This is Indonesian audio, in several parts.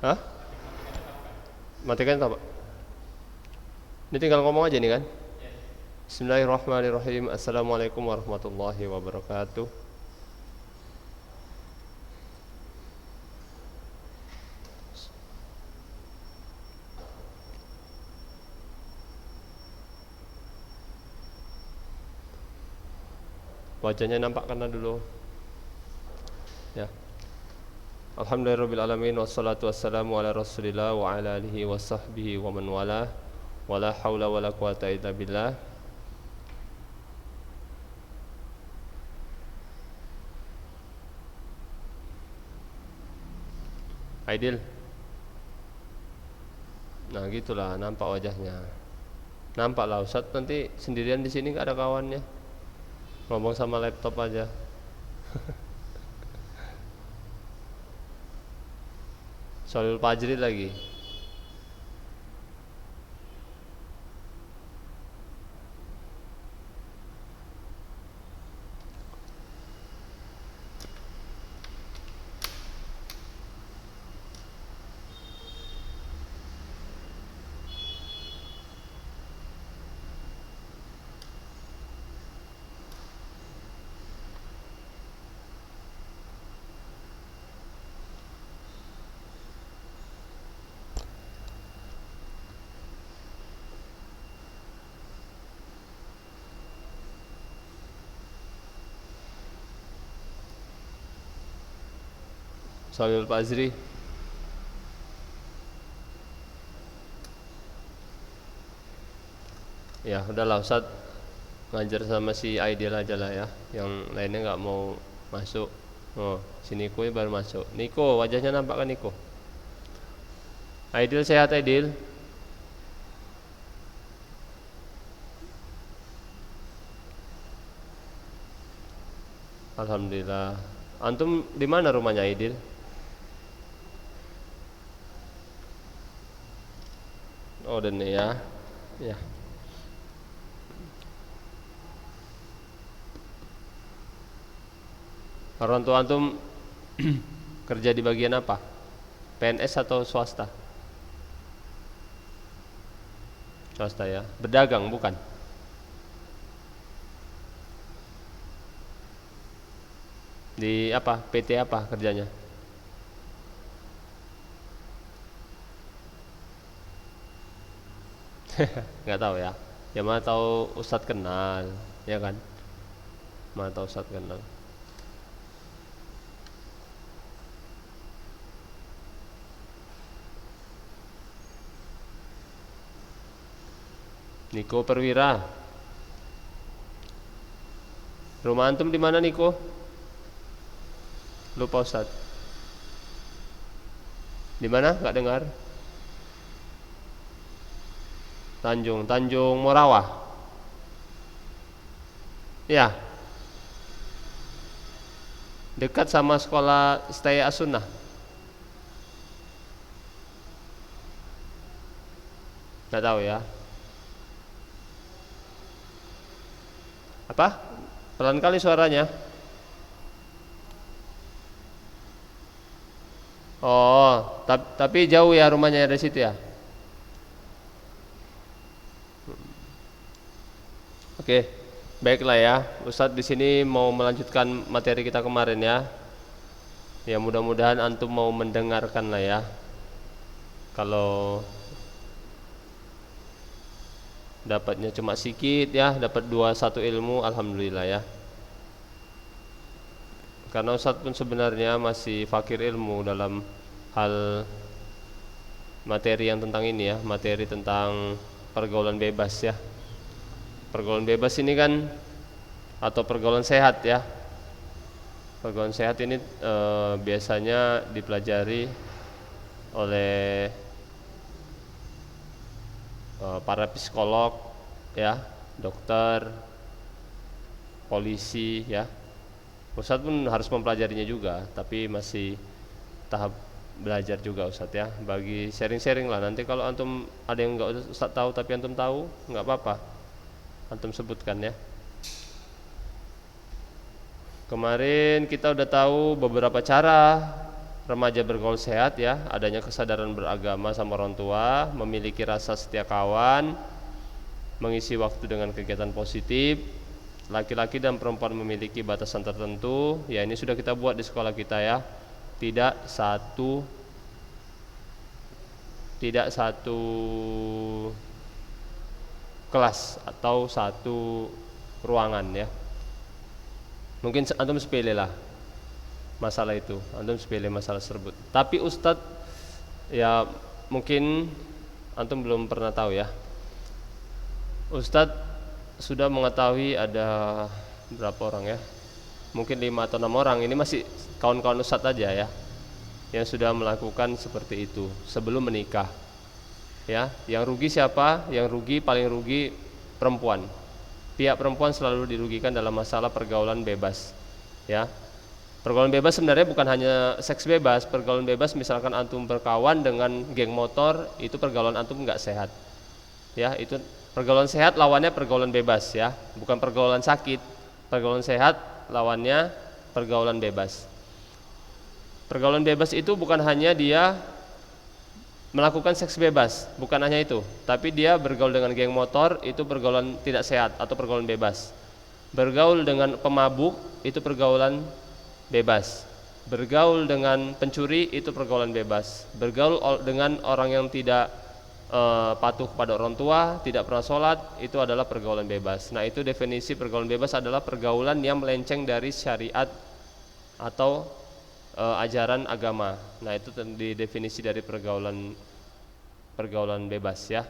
Hah? Matikan tak Pak? Ini tinggal ngomong aja nih kan. Bismillahirrahmanirrahim. Assalamualaikum warahmatullahi wabarakatuh. Wajahnya nampak karena dulu. Ya. Alhamdulillahirrabbilalamin. Wassalatu wassalamu ala rasulillah wa ala alihi wa sahbihi wa man wala. Wala hawla wala quwata illa billah. Aidil. Nah gitulah, nampak wajahnya. Nampak lah Ustaz, nanti sendirian di sini gak ada kawannya. Ngomong sama laptop aja. Sholil Fajri lagi. Sholil Fajri. Ya udahlah Ustaz, ngajar sama si Aidil aja lah ya. Yang lainnya gak mau masuk. Oh, si Niko baru masuk. Niko, wajahnya nampak kan Niko? Aidil sehat Aidil? Alhamdulillah. Antum di mana rumahnya Aidil? Oh, dan ya. Ya. Orang tua antum kerja di bagian apa? PNS atau swasta? Swasta ya. Berdagang bukan? Di apa? PT apa kerjanya? Nggak tahu ya. Ya mana tahu Ustadz kenal, ya kan? Mana tahu Ustadz kenal. Niko Perwira. Rumah antum di mana Niko? Lupa Ustaz. Di mana? Enggak dengar. Tanjung Morawah. Ya. Dekat sama sekolah Stay As-Sunnah. Enggak tahu ya. Apa? Pelan kali suaranya. Oh, tapi jauh ya rumahnya dari situ ya. Oke, baiklah ya. Ustadz di sini mau melanjutkan materi kita kemarin ya. Ya mudah-mudahan antum mau mendengarkan lah ya. Kalau dapatnya cuma sedikit ya, dapat 2-1 ilmu, alhamdulillah ya. Karena Ustadz pun sebenarnya masih fakir ilmu dalam hal materi yang tentang ini ya, materi tentang pergaulan bebas ya. Pergaulan bebas ini kan, atau pergaulan sehat ya. Pergaulan sehat ini biasanya dipelajari oleh para psikolog ya, dokter, polisi ya. Ustadz pun harus mempelajarinya juga, tapi masih tahap belajar juga Ustadz ya. Bagi sharing-sharing lah, nanti kalau antum ada yang enggak Ustadz tahu tapi antum tahu, enggak apa-apa, antum sebutkan ya. Kemarin kita udah tahu beberapa cara remaja bergaul sehat ya, adanya kesadaran beragama sama orang tua, memiliki rasa setia kawan, mengisi waktu dengan kegiatan positif. Laki-laki dan perempuan memiliki batasan tertentu, ya ini sudah kita buat di sekolah kita ya. Tidak satu kelas atau satu ruangan ya. Mungkin antum sepele lah masalah itu, antum sepele masalah tersebut. Tapi Ustadz ya mungkin antum belum pernah tahu ya. Ustadz sudah mengetahui ada berapa orang ya? Mungkin 5 atau 6 orang. Ini masih kawan-kawan Ustadz aja ya, yang sudah melakukan seperti itu sebelum menikah. Ya, yang rugi siapa? Yang rugi, paling rugi perempuan. Pihak perempuan selalu dirugikan dalam masalah pergaulan bebas. Ya, pergaulan bebas sebenarnya bukan hanya seks bebas. Pergaulan bebas misalkan antum berkawan dengan geng motor, itu pergaulan antum nggak sehat. Ya, itu pergaulan sehat lawannya pergaulan bebas ya, bukan pergaulan sakit. Pergaulan sehat lawannya pergaulan bebas. Pergaulan bebas itu bukan hanya dia melakukan seks bebas, bukan hanya itu, tapi dia bergaul dengan geng motor, itu pergaulan tidak sehat atau pergaulan bebas. Bergaul dengan pemabuk, itu pergaulan bebas. Bergaul dengan pencuri, itu pergaulan bebas. Bergaul dengan orang yang tidak patuh kepada orang tua, tidak pernah sholat, itu adalah pergaulan bebas. Nah, itu definisi pergaulan bebas adalah pergaulan yang melenceng dari syariat atau ajaran agama. Nah, itu didefinisi dari pergaulan bebas ya.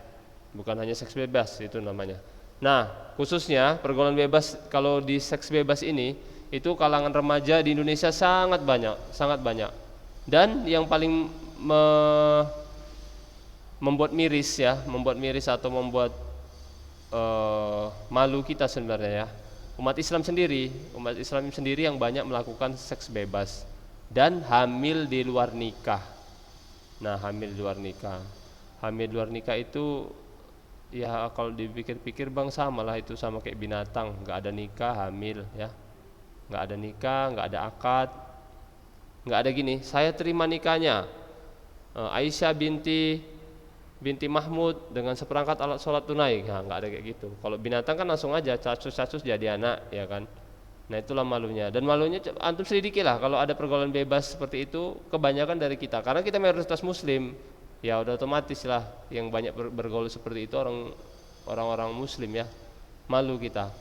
Bukan hanya seks bebas itu namanya. Nah, khususnya pergaulan bebas, kalau di seks bebas ini itu kalangan remaja di Indonesia sangat banyak. Dan yang paling membuat miris atau membuat malu kita sebenarnya ya, umat Islam sendiri yang banyak melakukan seks bebas dan hamil di luar nikah. Nah, hamil di luar nikah itu ya kalau dipikir-pikir bang samalah, itu sama kayak binatang, nggak ada nikah hamil ya, nggak ada nikah, nggak ada akad, nggak ada gini, saya terima nikahnya Aisyah binti Mahmud dengan seperangkat alat sholat tunai. Nah, nggak ada kayak gitu. Kalau binatang kan langsung aja cacus jadi anak ya kan. Nah, itulah malunya. Dan malunya antum selidiki lah, kalau ada pergaulan bebas seperti itu kebanyakan dari kita, karena kita mayoritas muslim ya, udah otomatis lah yang banyak bergaul seperti itu orang-orang muslim ya. Malu kita,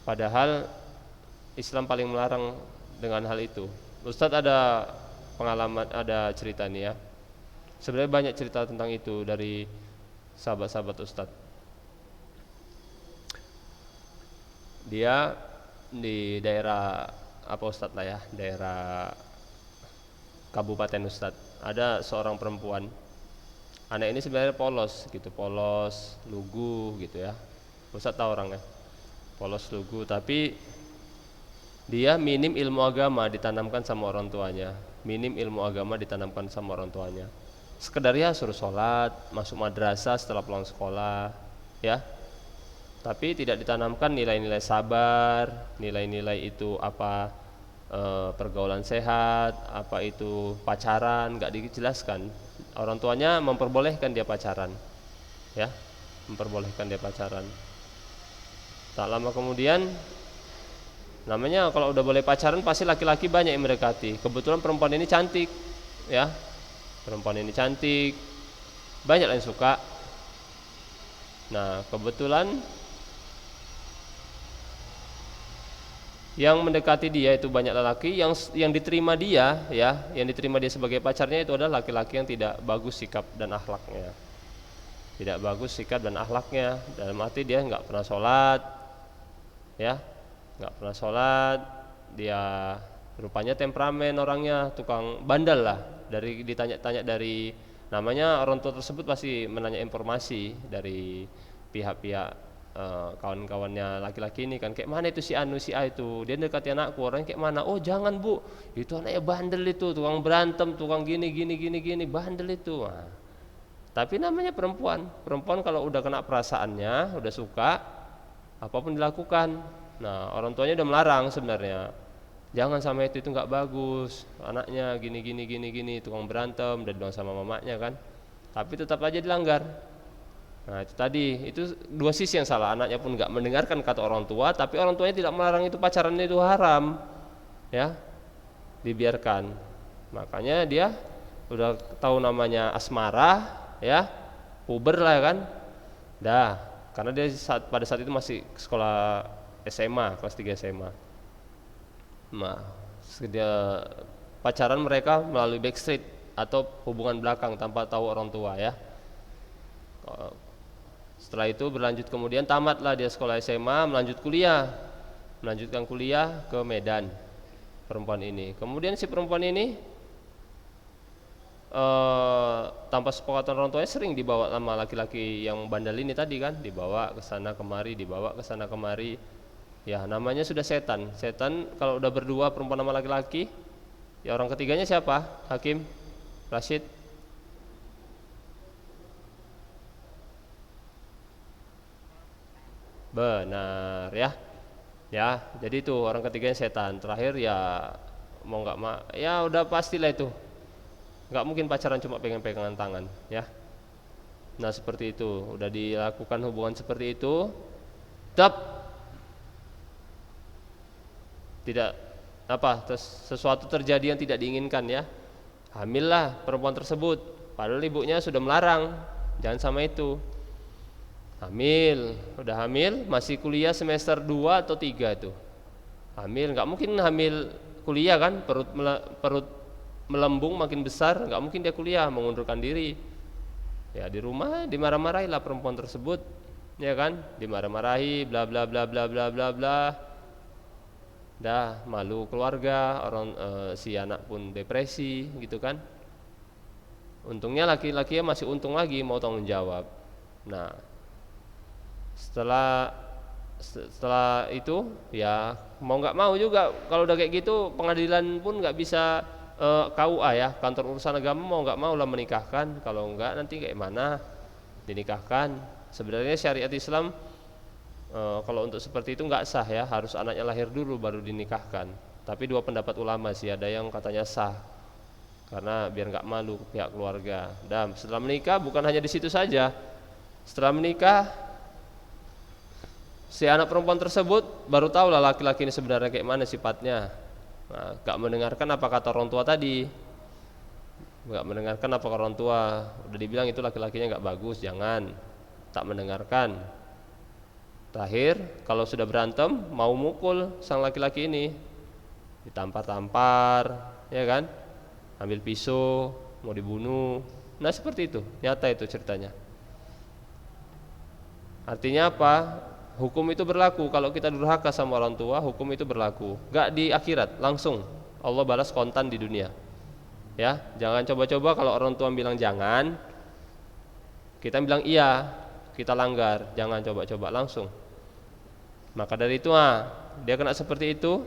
padahal Islam paling melarang dengan hal itu. Ustadz ada pengalaman, ada cerita nih ya. Sebenarnya banyak cerita tentang itu dari sahabat-sahabat Ustadz. Dia di daerah apa Ustadz lah ya, daerah Kabupaten Ustadz. Ada seorang perempuan. Anak ini sebenarnya polos, lugu gitu ya. Ustadz tahu orangnya, polos lugu, tapi dia minim ilmu agama ditanamkan sama orang tuanya. Sekedar ya suruh sholat, masuk madrasah setelah pulang sekolah ya, tapi tidak ditanamkan nilai-nilai sabar, nilai-nilai itu apa, pergaulan sehat, apa itu pacaran, nggak dijelaskan. Orang tuanya memperbolehkan dia pacaran ya, tak lama kemudian, namanya kalau udah boleh pacaran pasti laki-laki banyak yang mendekati. Kebetulan perempuan ini cantik ya, banyak yang suka. Nah, kebetulan yang mendekati dia itu banyak lelaki, yang diterima dia sebagai pacarnya itu adalah laki-laki yang tidak bagus sikap dan akhlaknya. Dalam arti dia nggak pernah sholat ya, dia rupanya temperamen orangnya, tukang bandel lah. Dari ditanya-tanya, dari namanya orang tua tersebut pasti menanya informasi dari pihak-pihak kawan-kawannya laki-laki ini kan, kayak mana itu si Anu si A itu, dia dekati anakku, orangnya kayak mana? Oh jangan bu, itu anaknya bandel itu, tukang berantem, tukang gini bandel itu. Nah, tapi namanya perempuan kalau udah kena perasaannya, udah suka, apapun dilakukan. Nah, orang tuanya udah melarang sebenarnya, Jangan sama itu nggak bagus, anaknya gini, tukang berantem dan bilang sama mamanya kan, tapi tetap aja dilanggar. Nah itu tadi, itu dua sisi yang salah. Anaknya pun nggak mendengarkan kata orang tua, tapi orang tuanya tidak melarang itu pacaran itu haram, ya dibiarkan. Makanya dia udah tahu namanya asmara, ya puber lah kan, dah, karena dia pada saat itu masih sekolah SMA, kelas 3 SMA. Nah, dia pacaran mereka melalui backstreet atau hubungan belakang tanpa tahu orang tua, ya. Setelah itu berlanjut, kemudian tamatlah dia sekolah SMA, melanjutkan kuliah ke Medan, perempuan ini. Kemudian si perempuan ini tanpa sepakatan orang tuanya sering dibawa sama laki-laki yang bandel ini tadi kan, dibawa ke sana kemari. Ya namanya sudah setan. Setan kalau udah berdua perempuan sama laki-laki, ya orang ketiganya siapa? Hakim Rashid. Benar ya. Ya, jadi itu orang ketiganya setan. Terakhir ya mau nggak ya udah pastilah itu. Nggak mungkin pacaran cuma pegang-pegangan tangan, ya. Nah seperti itu, udah dilakukan hubungan seperti itu, tidak sesuatu terjadi yang tidak diinginkan, ya. Hamillah perempuan tersebut, padahal ibunya sudah melarang, jangan sama itu. Udah hamil, masih kuliah semester 2 atau 3 itu. Hamil, nggak mungkin hamil kuliah kan, perut melembung makin besar, nggak mungkin dia kuliah, mengundurkan diri. Ya di rumah dimarah-marahilah perempuan tersebut, ya kan, dimarah-marahi, bla bla bla bla bla bla bla. Dah malu keluarga, si anak pun depresi gitu kan. Untungnya laki-lakinya masih untung lagi mau tanggung jawab. Nah setelah itu ya mau nggak mau juga, kalau udah kayak gitu pengadilan pun nggak bisa, KUA ya, kantor urusan agama mau nggak mau lah menikahkan. Kalau nggak nanti kayak mana dinikahkan. Sebenarnya syariat Islam kalau untuk seperti itu nggak sah ya, harus anaknya lahir dulu baru dinikahkan. Tapi dua pendapat ulama sih, ada yang katanya sah karena biar nggak malu pihak keluarga. Dan setelah menikah bukan hanya di situ saja, setelah menikah si anak perempuan tersebut baru tahu lah laki-laki ini sebenarnya kayak mana sifatnya. Nah, gak mendengarkan apa kata orang tua tadi, gak mendengarkan apa kata orang tua. Udah dibilang itu laki-lakinya gak bagus, jangan, tak mendengarkan. Terakhir kalau sudah berantem mau mukul sang laki-laki ini, ditampar-tampar, ya kan, ambil pisau mau dibunuh. Nah seperti itu, nyata itu ceritanya. Artinya apa? Hukum itu berlaku. Kalau kita durhaka sama orang tua, hukum itu berlaku. Gak di akhirat, langsung Allah balas kontan di dunia. Ya, jangan coba-coba kalau orang tua bilang jangan, kita bilang iya, kita langgar. Jangan coba-coba, langsung. Maka dari itu dia kena seperti itu,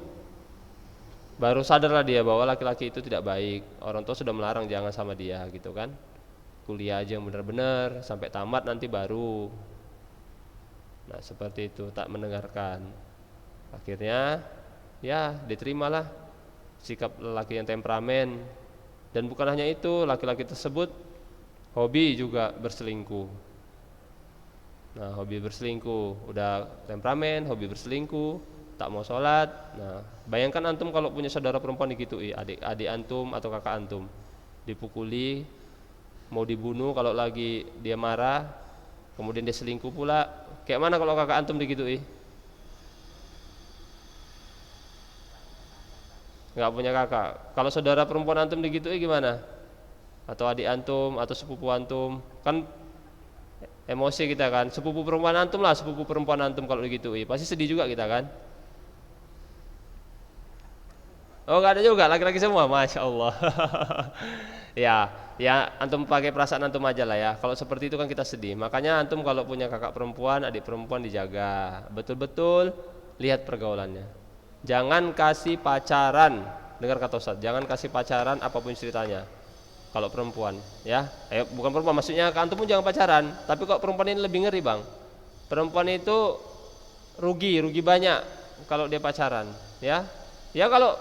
baru sadarlah dia bahwa laki-laki itu tidak baik. Orang tua sudah melarang jangan sama dia gitu kan. Kuliah aja yang benar-benar sampai tamat nanti baru. Nah seperti itu, tak mendengarkan. Akhirnya ya diterimalah sikap lelaki yang temperamen. Dan bukan hanya itu, laki-laki tersebut hobi juga berselingkuh. Nah hobi berselingkuh, udah temperamen, hobi berselingkuh, tak mau sholat. Nah bayangkan antum kalau punya saudara perempuan digitui, adik antum atau kakak antum, dipukuli, mau dibunuh kalau lagi dia marah, kemudian dia selingkuh pula. Kayak mana kalau kakak antum digitui? Nggak punya kakak. Kalau saudara perempuan antum digitui gimana? Atau adik antum atau sepupu antum, kan emosi kita kan. Sepupu perempuan antum lah, sepupu perempuan antum kalau digitui, pasti sedih juga kita kan. Oh nggak ada juga, laki-laki semua, masya Allah. Ya antum pakai perasaan antum aja lah ya. Kalau seperti itu kan kita sedih. Makanya antum kalau punya kakak perempuan, adik perempuan dijaga, betul-betul lihat pergaulannya. Jangan kasih pacaran, dengar kata Ustaz, jangan kasih pacaran apapun ceritanya. Kalau perempuan, ya, bukan perempuan, maksudnya antum pun jangan pacaran. Tapi kok perempuan ini lebih ngeri bang. Perempuan itu rugi banyak kalau dia pacaran, ya. Ya kalau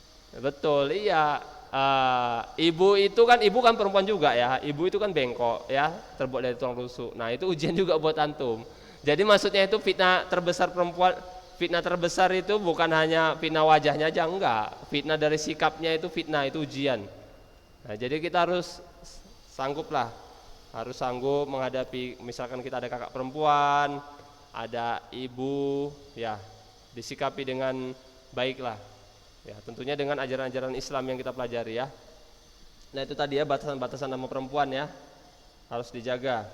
Betul, iya. Ibu kan perempuan juga ya. Ibu itu kan bengkok ya, terbuat dari tulang rusuk. Nah, itu ujian juga buat antum. Jadi maksudnya itu fitnah terbesar perempuan, fitnah terbesar itu bukan hanya fitnah wajahnya aja, enggak. Fitnah dari sikapnya itu fitnah, itu ujian. Nah, jadi kita harus sanggup lah. Harus sanggup menghadapi, misalkan kita ada kakak perempuan, ada ibu, ya, disikapi dengan baik lah. Ya, tentunya dengan ajaran-ajaran Islam yang kita pelajari ya. Nah, itu tadi ya batasan-batasan sama perempuan ya. Harus dijaga.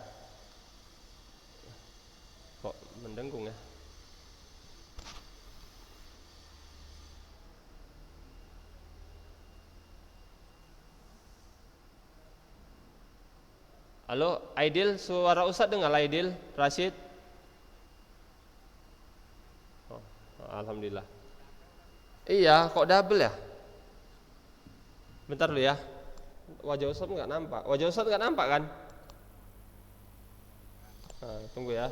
Kok mendengung ya? Halo, Aidil, suara Ustadz dengar Aidil, Rashid? Oh, alhamdulillah. Iya, kok double ya? Bentar dulu ya. Wajah Ustadz nggak nampak. Wajah Ustadz nggak nampak kan? Nah, tunggu ya.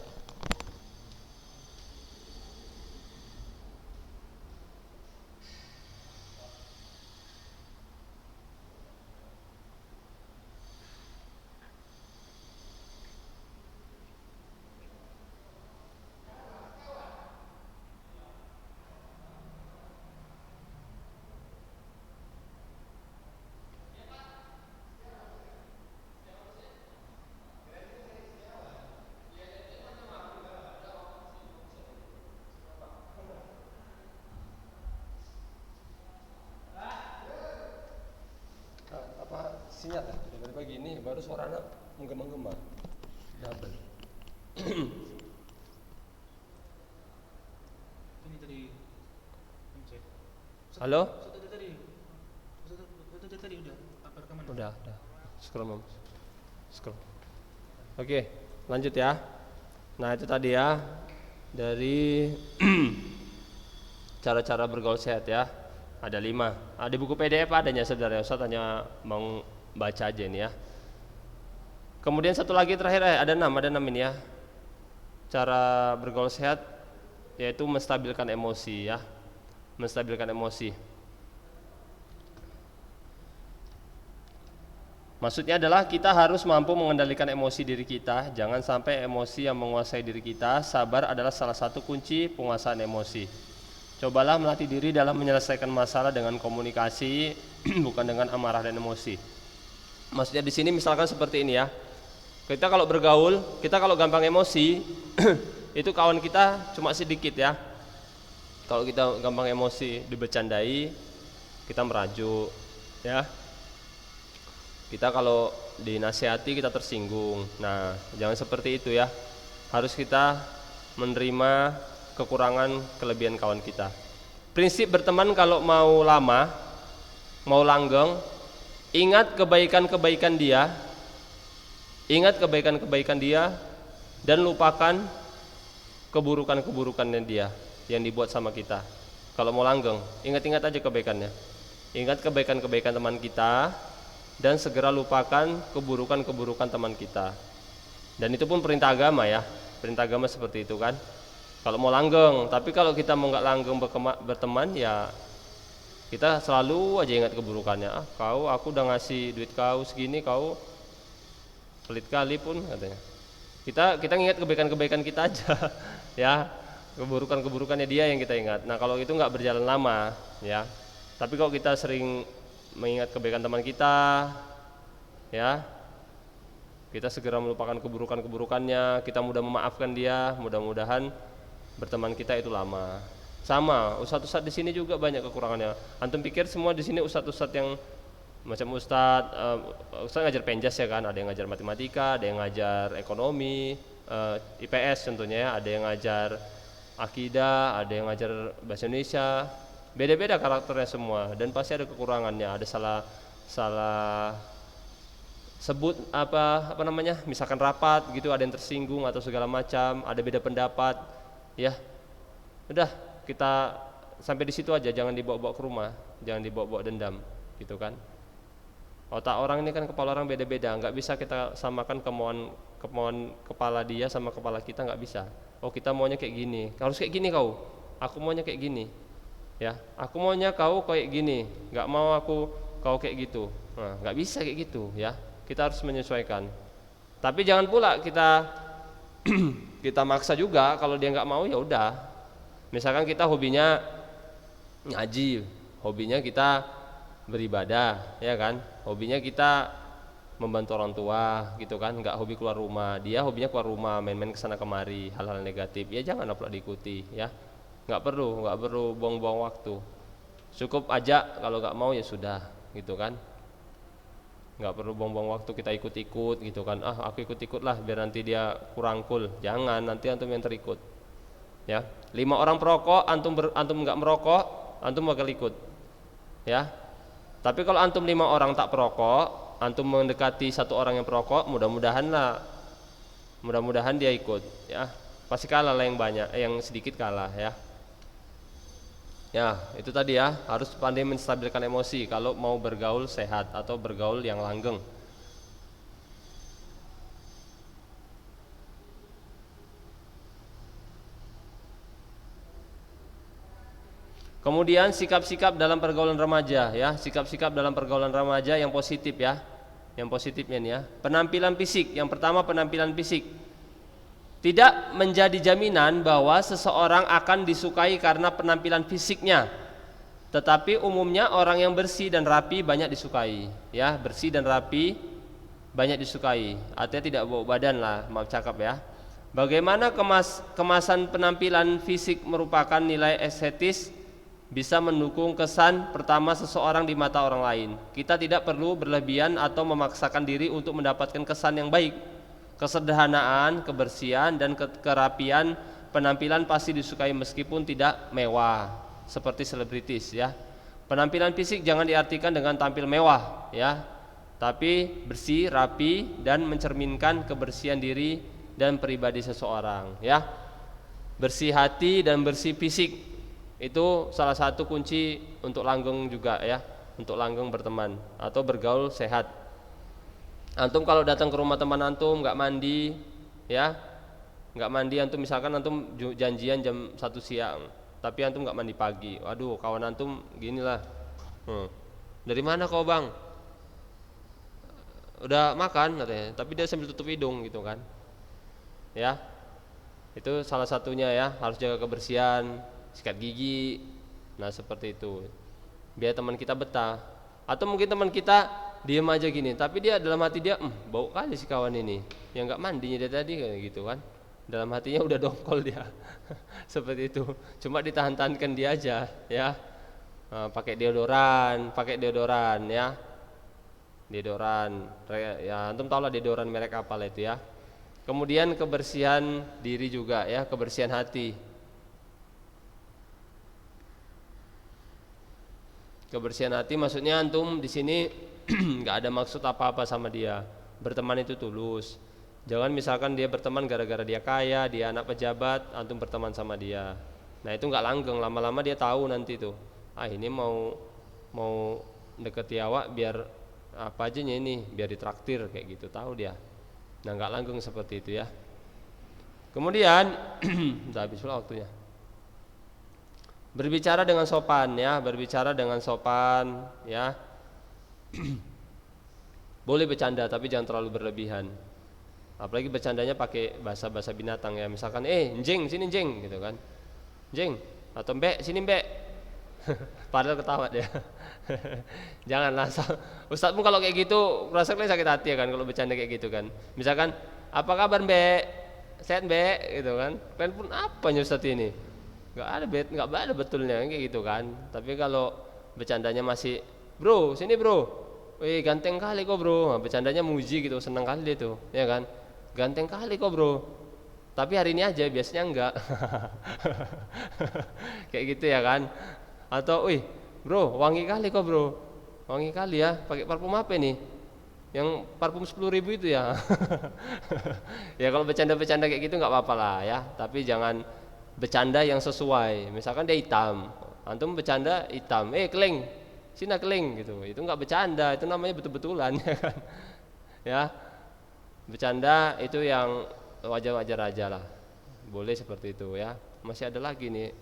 Apa sinyal ya? Dari pagi ini baru suara anak menggema-gema. Double. Ini tadi cek. Halo? Tadi udah apa rekaman? Udah. Scroll, Mam. Scroll. Oke, lanjut ya. Nah, itu tadi ya dari cara-cara bergaul sehat ya. Ada 5. Di buku PDF adanya sebenarnya. Ustaz hanya mau baca aja ini ya. Kemudian satu lagi terakhir ada 6 ini ya. Cara bergaul sehat yaitu menstabilkan emosi ya. Menstabilkan emosi. Maksudnya adalah kita harus mampu mengendalikan emosi diri kita. Jangan sampai emosi yang menguasai diri kita. Sabar adalah salah satu kunci penguasaan emosi. Cobalah melatih diri dalam menyelesaikan masalah dengan komunikasi, bukan dengan amarah dan emosi. Maksudnya di sini misalkan seperti ini ya. Kita kalau bergaul, kita kalau gampang emosi, itu kawan kita cuma sedikit ya. Kalau kita gampang emosi, dibecandai, kita merajuk, ya. Kita kalau dinasihati kita tersinggung. Nah, jangan seperti itu ya. Harus kita menerima kekurangan kelebihan kawan kita. Prinsip berteman kalau mau lama, mau langgeng, ingat kebaikan-kebaikan dia. Ingat kebaikan-kebaikan dia dan lupakan keburukan-keburukannya dia yang dibuat sama kita. Kalau mau langgeng, ingat-ingat aja kebaikannya. Ingat kebaikan-kebaikan teman kita dan segera lupakan keburukan-keburukan teman kita. Dan itu pun perintah agama ya. Perintah agama seperti itu kan. Kalau mau langgeng, tapi kalau kita mau nggak langgeng berteman ya kita selalu aja ingat keburukannya. Aku udah ngasih duit kau segini, kau pelit kali pun katanya. Kita ingat kebaikan-kebaikan kita aja ya. Keburukan-keburukannya dia yang kita ingat. Nah, kalau itu nggak berjalan lama ya. Tapi kalau kita sering mengingat kebaikan teman kita ya, kita segera melupakan keburukan-keburukannya, kita mudah memaafkan dia, mudah-mudahan berteman kita itu lama. Sama, ustadz-ustadz di sini juga banyak kekurangannya. Antum pikir semua di sini ustadz-ustadz yang macam ustadz ngajar penjas ya kan, ada yang ngajar matematika, ada yang ngajar ekonomi, IPS contohnya ya, ada yang ngajar akidah, ada yang ngajar bahasa Indonesia. Beda-beda karakternya semua dan pasti ada kekurangannya, ada salah sebut apa namanya, misalkan rapat gitu, ada yang tersinggung atau segala macam, ada beda pendapat ya. Udah, kita sampai di situ aja, jangan dibawa-bawa ke rumah, jangan dibawa-bawa dendam gitu kan. Otak orang ini kan, kepala orang beda-beda, nggak bisa kita samakan kemauan kepala dia sama kepala kita, nggak bisa. Oh, kita maunya kayak gini, harus kayak gini kau, aku maunya kayak gini. Ya, aku maunya kau kayak gini, nggak mau aku kau kayak gitu. Nah, nggak bisa kayak gitu ya. Kita harus menyesuaikan. Tapi jangan pula kita kita maksa juga. Kalau dia nggak mau ya udah. Misalkan kita hobinya ngaji, hobinya kita beribadah, ya kan? Hobinya kita membantu orang tua, gitu kan? Nggak hobi keluar rumah. Dia hobinya keluar rumah, main-main kesana kemari, hal-hal negatif. Ya jangan pula diikuti, ya. Nggak perlu buang-buang waktu. Cukup ajak, kalau nggak mau ya sudah, gitu kan? Nggak perlu buang-buang waktu kita ikut-ikut, gitu kan? Ah, aku ikut-ikut lah, biar nanti dia kurang cool. Jangan, nanti antum yang terikut. Ya, 5 orang perokok, antum nggak merokok, antum bakal ikut. Ya, tapi kalau antum 5 orang tak perokok, antum mendekati 1 orang yang perokok, mudah-mudahan dia ikut. Ya, pasti kalah lah yang banyak, yang sedikit kalah ya. Ya, itu tadi ya, harus pandai menstabilkan emosi kalau mau bergaul sehat atau bergaul yang langgeng. Kemudian sikap-sikap dalam pergaulan remaja ya, sikap-sikap dalam pergaulan remaja yang positif ya. Yang positifnya nih ya. Penampilan fisik, yang pertama penampilan fisik. Tidak menjadi jaminan bahwa seseorang akan disukai karena penampilan fisiknya. Tetapi umumnya orang yang bersih dan rapi banyak disukai, ya, bersih dan rapi banyak disukai. Artinya tidak bau badan lah, maaf cakap ya. Bagaimana kemasan penampilan fisik merupakan nilai estetis bisa mendukung kesan pertama seseorang di mata orang lain. Kita tidak perlu berlebihan atau memaksakan diri untuk mendapatkan kesan yang baik. Kesederhanaan, kebersihan, dan kerapian penampilan pasti disukai meskipun tidak mewah seperti selebritis ya. Penampilan fisik jangan diartikan dengan tampil mewah ya, tapi bersih, rapi, dan mencerminkan kebersihan diri dan pribadi seseorang ya. Bersih hati dan bersih fisik itu salah satu kunci untuk langgeng juga ya, untuk langgeng berteman atau bergaul sehat. Antum kalau datang ke rumah teman antum nggak mandi, ya, nggak mandi antum, misalkan antum janjian jam 1 siang, tapi antum nggak mandi pagi, waduh kawan antum ginilah, dari mana kau bang? Udah makan katanya, tapi dia sambil tutup hidung gitu kan, ya, itu salah satunya ya, harus jaga kebersihan, sikat gigi, nah seperti itu, biar teman kita betah. Atau mungkin teman kita diem aja gini, tapi dia dalam hati dia bau kali si kawan ini, yang nggak mandinya dia tadi kayak gitu kan, dalam hatinya udah dongkol dia. Seperti itu, cuma ditahan-tahankan dia aja ya. Pakai deodoran ya, deodoran ya, antum tahu lah deodoran merek apa lah itu ya. Kemudian kebersihan diri juga ya, kebersihan hati. Kebersihan hati maksudnya antum di sini nggak ada maksud apa-apa sama dia. Berteman itu tulus. Jangan misalkan dia berteman gara-gara dia kaya, dia anak pejabat, antum berteman sama dia. Nah itu nggak langgeng. Lama-lama dia tahu nanti tuh. Ah ini mau deketi awak biar apa aja ini, biar ditraktir kayak gitu, tahu dia. Nah nggak langgeng seperti itu ya. Kemudian udah habis pula waktunya. Berbicara dengan sopan ya, berbicara dengan sopan ya. Boleh bercanda tapi jangan terlalu berlebihan. Apalagi bercandanya pakai bahasa-bahasa binatang ya. Misalkan njing, sini njing gitu kan. Njing atau mbek, sini mbek. Padahal ketawa dia. Janganlah. Ustadz pun kalau kayak gitu rasa kalian sakit hati ya kan kalau bercanda kayak gitu kan. Misalkan, apa kabar mbek? Sehat mbek gitu kan. Kalian pun apa nih Ustadz ini? Nggak ada betulnya kayak gitu kan. Tapi kalau bercandanya masih, bro sini bro, wih ganteng kali kok bro, nah, bercandanya muji gitu, seneng kali dia tuh ya kan, ganteng kali kok bro, tapi hari ini aja, biasanya enggak. Kayak gitu ya kan. Atau wih bro wangi kali kok bro, wangi kali ya, pakai parfum apa nih, yang parfum 10.000 itu ya. Ya kalau bercanda-bercanda kayak gitu nggak apa-apa lah ya, tapi jangan bercanda yang sesuai. Misalkan dia hitam, antum bercanda hitam, keling, sini keling gitu, itu nggak bercanda, itu namanya betul-betulan ya kan. Ya, bercanda itu yang wajar-wajar aja lah, boleh seperti itu ya. Masih ada lagi nih.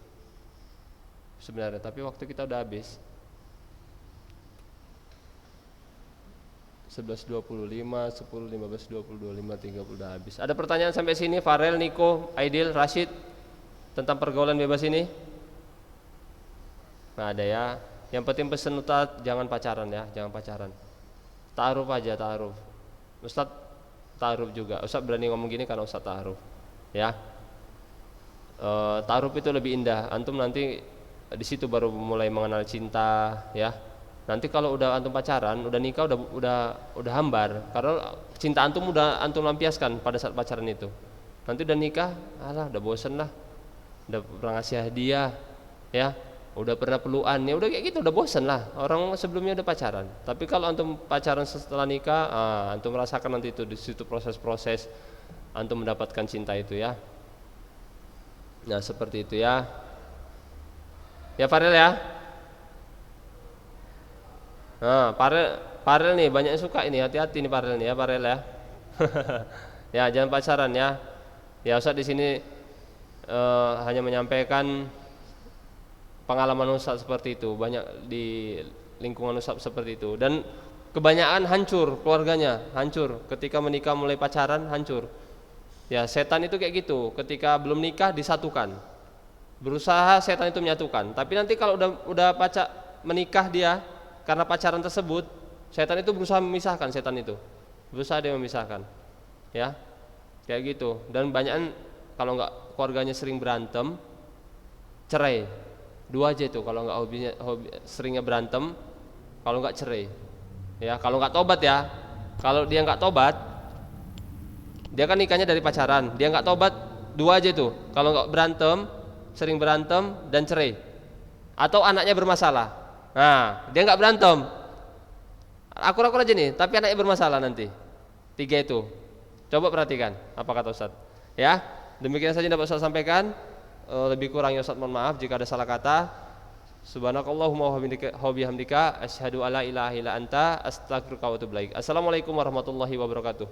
sebenarnya, tapi waktu kita udah habis. 11.25, 10, 15, 20, 25, 30 udah habis. Ada pertanyaan sampai sini? Farel, Niko, Aidil, Rashid tentang pergaulan bebas ini? Nggak ada ya. Yang penting pesen Ustadz jangan pacaran ya, jangan pacaran. Ta'aruf aja, ta'aruf. Ustadz ta'aruf juga. Ustadz berani ngomong gini karena Ustadz ta'aruf. Ya. Ta'aruf itu lebih indah. Antum nanti di situ baru mulai mengenal cinta, ya. Nanti kalau udah antum pacaran, udah nikah, udah hambar. Karena cinta antum udah antum lampiaskan pada saat pacaran itu. Nanti udah nikah, alah udah bosen lah. Udah pernah ngasih hadiah, ya. Udah pernah pelukan, ya udah kayak gitu, udah bosen lah. Orang sebelumnya udah pacaran. Tapi kalau antum pacaran setelah nikah, antum merasakan nanti itu di situ proses-proses antum mendapatkan cinta itu, ya. Nah seperti itu ya. Ya Farel ya. Nah Farel nih banyak yang suka ini, hati-hati nih Farel nih ya, Farel ya. Ya jangan pacaran ya. Ya Ustaz di sini hanya menyampaikan pengalaman Ustaz seperti itu, banyak di lingkungan Ustaz seperti itu, dan kebanyakan hancur keluarganya, hancur ketika menikah, mulai pacaran hancur. Ya setan itu kayak gitu, ketika belum nikah disatukan, berusaha setan itu menyatukan. Tapi nanti kalau udah menikah dia karena pacaran tersebut, setan itu berusaha memisahkan, setan itu berusaha dia memisahkan, ya kayak gitu. Dan banyak kalau nggak keluarganya sering berantem, cerai. Dua aja itu kalau nggak seringnya berantem, kalau nggak cerai, ya kalau nggak tobat ya. Kalau dia nggak tobat, dia kan nikahnya dari pacaran, dia nggak tobat, dua aja itu. Kalau nggak berantem, sering berantem dan cerai, atau anaknya bermasalah. Nah dia nggak berantem, akur-akur aja nih, tapi anaknya bermasalah nanti. Tiga itu, coba perhatikan apa kata Ustadz. Ya demikian saja dapat Ustadz sampaikan. Lebih kurangnya Ustaz mohon maaf jika ada salah kata. Subhanakallahumma wa bihamdika asyhadu alla ilaha illa anta astaghfiruka wa atubu ilaik. Assalamualaikum warahmatullahi wabarakatuh.